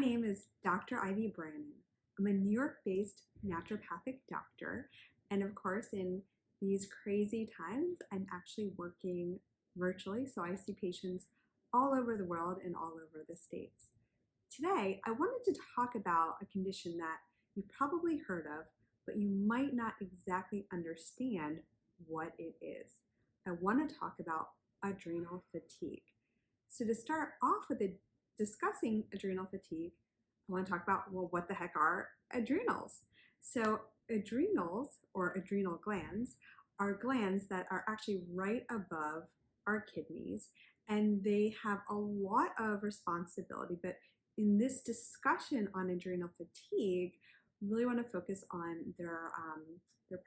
name is Dr. Ivy Branin. I'm a New York-based naturopathic doctor, and of course, in these crazy times, I'm actually working virtually, so I see patients all over the world and all over the states. Today, I wanted to talk about a condition that you probably heard of, but you might not exactly understand what it is. I want to talk about adrenal fatigue. So to start off with discussing adrenal fatigue, I want to talk about, well, what the heck are adrenals? So adrenals, or adrenal glands, are glands that are actually right above our kidneys, and they have a lot of responsibility. But in this discussion on adrenal fatigue, we really want to focus on their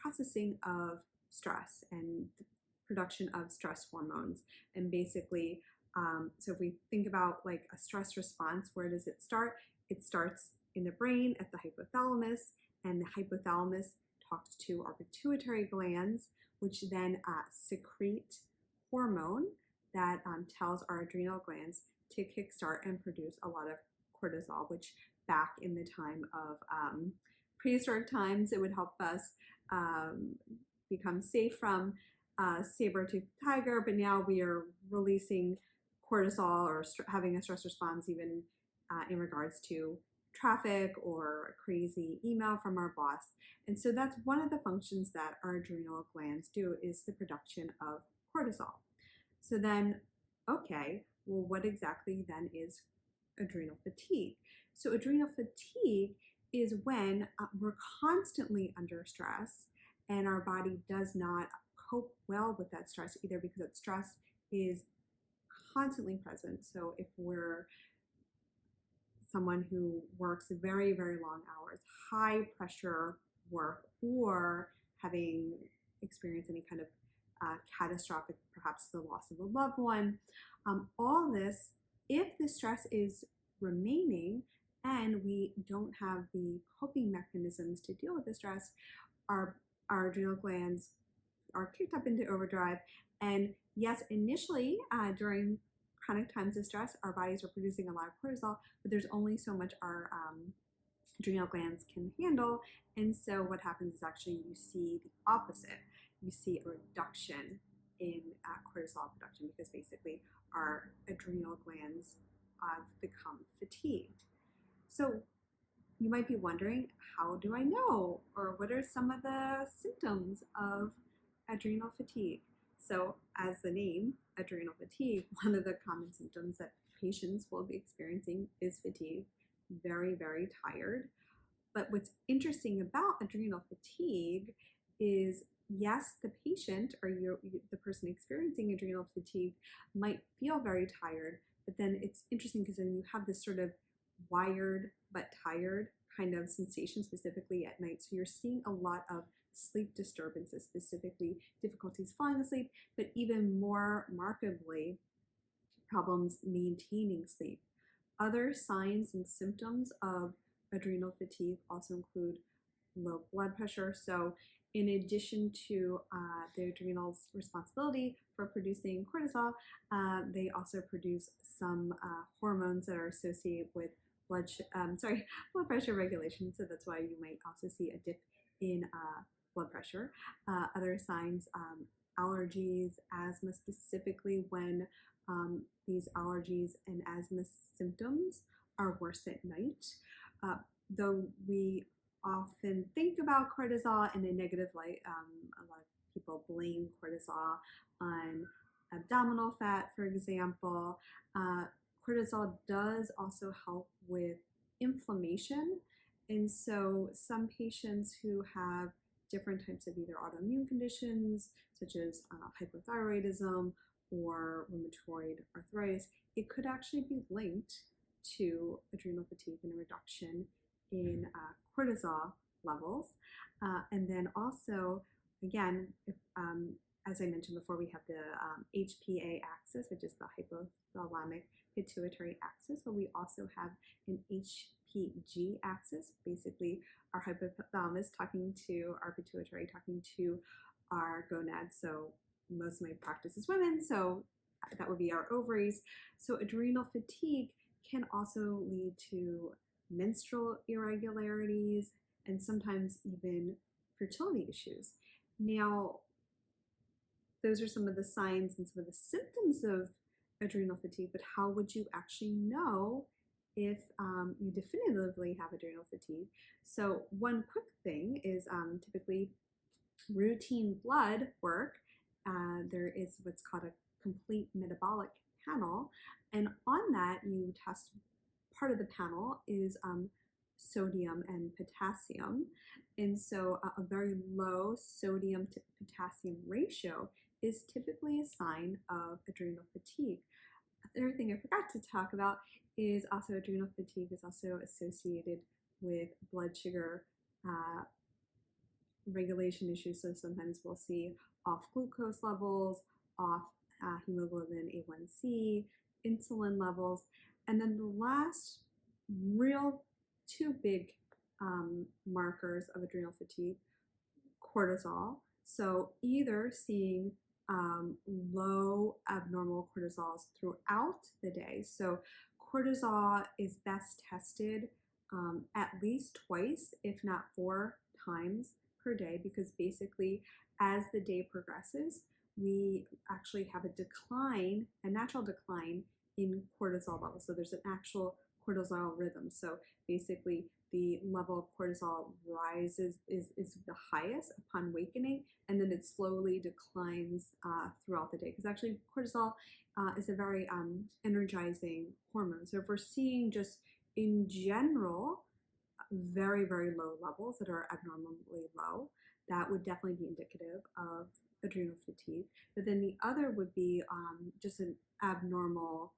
processing of stress and the production of stress hormones. And basically, so if we think about like a stress response, where does it start? It starts in the brain at the hypothalamus, and the hypothalamus talks to our pituitary glands, which then secrete hormone that tells our adrenal glands to kickstart and produce a lot of cortisol, which back in the time of prehistoric times, it would help us become safe from saber-toothed tiger, but now we are releasing cortisol or having a stress response even in regards to traffic or a crazy email from our boss. And so that's one of the functions that our adrenal glands do, is the production of cortisol. So then, okay, well, what exactly then is adrenal fatigue? So adrenal fatigue is when we're constantly under stress and our body does not cope well with that stress, either because that stress is constantly present. So if we're someone who works very, very long hours, high pressure work, or having experienced any kind of catastrophic, perhaps the loss of a loved one, all this, if the stress is remaining and we don't have the coping mechanisms to deal with the stress, our adrenal glands are kicked up into overdrive. And yes, initially during chronic times of stress, our bodies are producing a lot of cortisol, but there's only so much our adrenal glands can handle. And so what happens is actually you see the opposite. You see a reduction in cortisol production, because basically our adrenal glands have become fatigued. So you might be wondering, how do I know? Or what are some of the symptoms of adrenal fatigue? So as the name, adrenal fatigue, one of the common symptoms that patients will be experiencing is fatigue, very, very tired. But what's interesting about adrenal fatigue is, yes, the patient or the person experiencing adrenal fatigue might feel very tired, but then it's interesting because then you have this sort of wired but tired kind of sensation, specifically at night. So you're seeing a lot of sleep disturbances, specifically difficulties falling asleep, but even more markedly, problems maintaining sleep. Other signs and symptoms of adrenal fatigue also include low blood pressure. So in addition to the adrenals' responsibility for producing cortisol, they also produce some hormones that are associated with blood pressure regulation. So that's why you might also see a dip in blood pressure. Other signs, allergies, asthma, specifically when these allergies and asthma symptoms are worse at night. Though we often think about cortisol in a negative light, a lot of people blame cortisol on abdominal fat, for example. Cortisol does also help with inflammation. And so some patients who have different types of either autoimmune conditions, such as hypothyroidism or rheumatoid arthritis, it could actually be linked to adrenal fatigue and a reduction in cortisol levels. And then also, again, if, as I mentioned before, we have the HPA axis, which is the hypothalamic pituitary axis, but we also have an HPG axis, basically our hypothalamus talking to our pituitary, talking to our gonads. So most of my practice is women, so that would be our ovaries. So adrenal fatigue can also lead to menstrual irregularities and sometimes even fertility issues. Now, those are some of the signs and some of the symptoms of adrenal fatigue, but how would you actually know if you definitively have adrenal fatigue? So one quick thing is typically routine blood work. There is what's called a complete metabolic panel, and on that you test, part of the panel is sodium and potassium. And so a very low sodium to potassium ratio is typically a sign of adrenal fatigue. The other thing I forgot to talk about is also adrenal fatigue is also associated with blood sugar regulation issues. So sometimes we'll see off glucose levels, off hemoglobin A1C, insulin levels. And then the last real two big markers of adrenal fatigue, cortisol. So either seeing low abnormal cortisols throughout the day. So cortisol is best tested at least twice, if not 4 times per day, because basically as the day progresses, we actually have a decline, a natural decline in cortisol levels. So there's an actual cortisol rhythm. So basically the level of cortisol rises is the highest upon wakening, and then it slowly declines throughout the day. Because actually cortisol is a very energizing hormone. So if we're seeing just in general very, very low levels that are abnormally low, that would definitely be indicative of adrenal fatigue. But then the other would be just an abnormal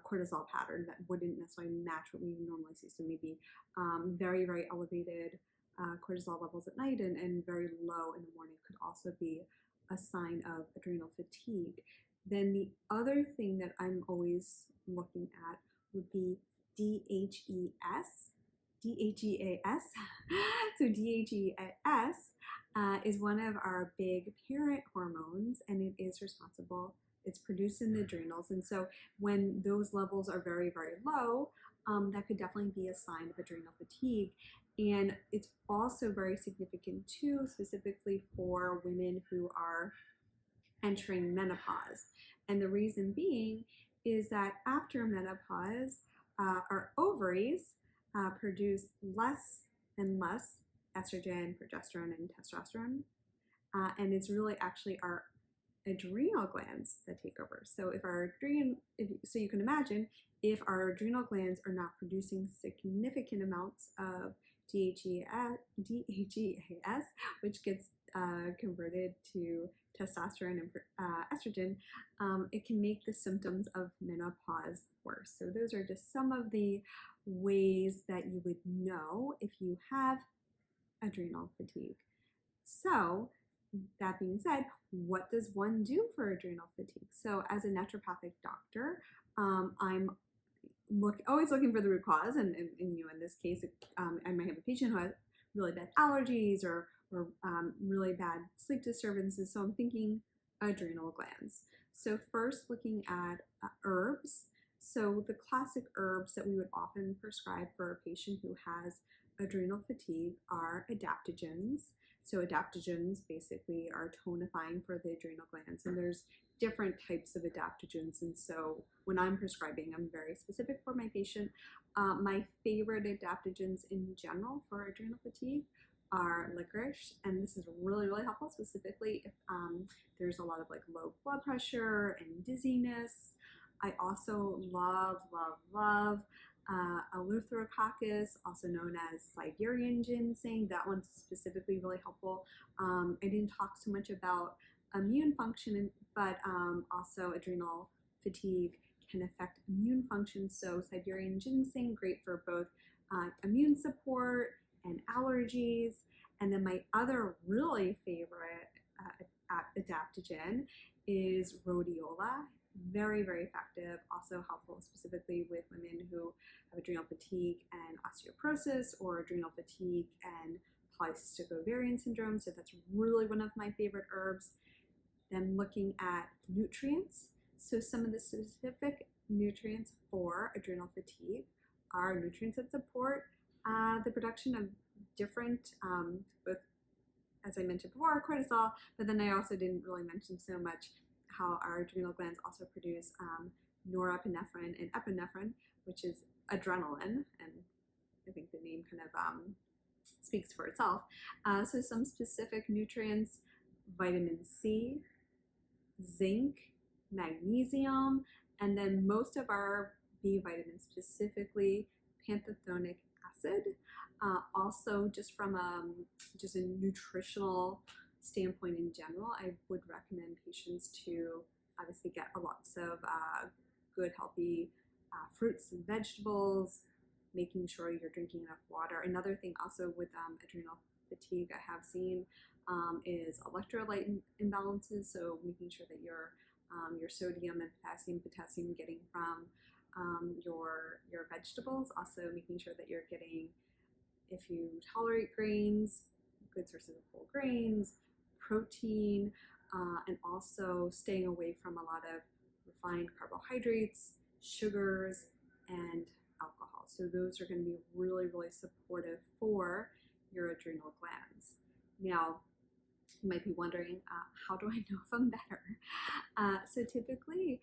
cortisol pattern that wouldn't necessarily match what we normally see. So maybe very, very elevated cortisol levels at night and very low in the morning could also be a sign of adrenal fatigue. Then the other thing that I'm always looking at would be DHEAS. So DHEAS is one of our big parent hormones, and it is responsible. It's produced in the adrenals, and so when those levels are very, very low, that could definitely be a sign of adrenal fatigue. And it's also very significant too, specifically for women who are entering menopause. And the reason being is that after menopause, our ovaries produce less and less estrogen, progesterone, and testosterone. And it's really actually our adrenal glands that take over. So if our so you can imagine if our adrenal glands are not producing significant amounts of DHEAS, which gets converted to testosterone and estrogen, it can make the symptoms of menopause worse. So those are just some of the ways that you would know if you have adrenal fatigue. So that being said, what does one do for adrenal fatigue? So as a naturopathic doctor, I'm always looking for the root cause, and you know, in this case, I might have a patient who has really bad allergies or really bad sleep disturbances. So I'm thinking adrenal glands. So first, looking at herbs. So the classic herbs that we would often prescribe for a patient who has adrenal fatigue are adaptogens. So adaptogens basically are tonifying for the adrenal glands, and there's different types of adaptogens. And so when I'm prescribing, I'm very specific for my patient. My favorite adaptogens in general for adrenal fatigue are licorice, and this is really, really helpful, specifically if there's a lot of like low blood pressure and dizziness. I also love Eleutherococcus, also known as Siberian ginseng. That one's specifically really helpful. I didn't talk so much about immune function, but also adrenal fatigue can affect immune function. So Siberian ginseng, great for both immune support and allergies. And then my other really favorite adaptogen is rhodiola. Very, very effective, also helpful specifically with women who have adrenal fatigue and osteoporosis, or adrenal fatigue and polycystic ovarian syndrome. So that's really one of my favorite herbs. Then looking at nutrients. So some of the specific nutrients for adrenal fatigue are nutrients that support the production of different, both, as I mentioned before, cortisol, but then I also didn't really mention so much how our adrenal glands also produce norepinephrine and epinephrine, which is adrenaline, and I think the name kind of speaks for itself. So some specific nutrients: vitamin C, zinc, magnesium, and then most of our B vitamins, specifically pantothenic acid. Also, just from just a nutritional standpoint in general, I would recommend patients to obviously get lots of good, healthy fruits and vegetables, making sure you're drinking enough water. Another thing also with adrenal fatigue I have seen is electrolyte imbalances, so making sure that your sodium and potassium getting from your vegetables. Also making sure that you're getting, if you tolerate grains, good sources of whole grains, protein, and also staying away from a lot of refined carbohydrates, sugars, and alcohol. So those are going to be really, really supportive for your adrenal glands. Now, you might be wondering, how do I know if I'm better? So typically,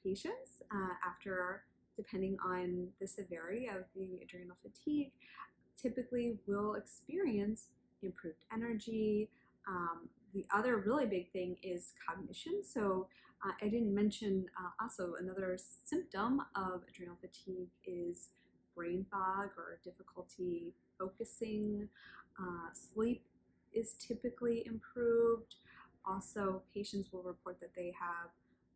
patients, after, depending on the severity of the adrenal fatigue, typically will experience improved energy. The other really big thing is cognition. So I didn't mention also another symptom of adrenal fatigue is brain fog or difficulty focusing. Sleep is typically improved. Also, patients will report that they have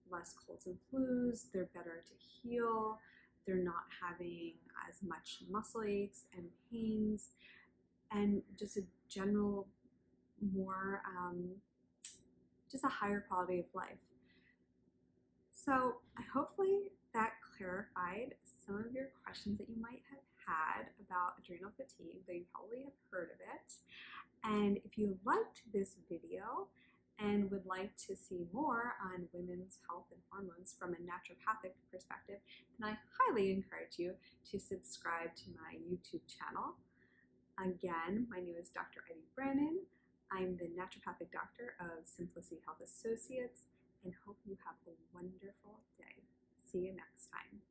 less colds and flus, they're better to heal, they're not having as much muscle aches and pains, and just a general more, just a higher quality of life. So hopefully that clarified some of your questions that you might have had about adrenal fatigue, though you probably have heard of it. And if you liked this video and would like to see more on women's health and hormones from a naturopathic perspective, then I highly encourage you to subscribe to my YouTube channel. Again, my name is Dr. Branin. I'm the Naturopathic Doctor of Simplicity Health Associates, and hope you have a wonderful day. See you next time.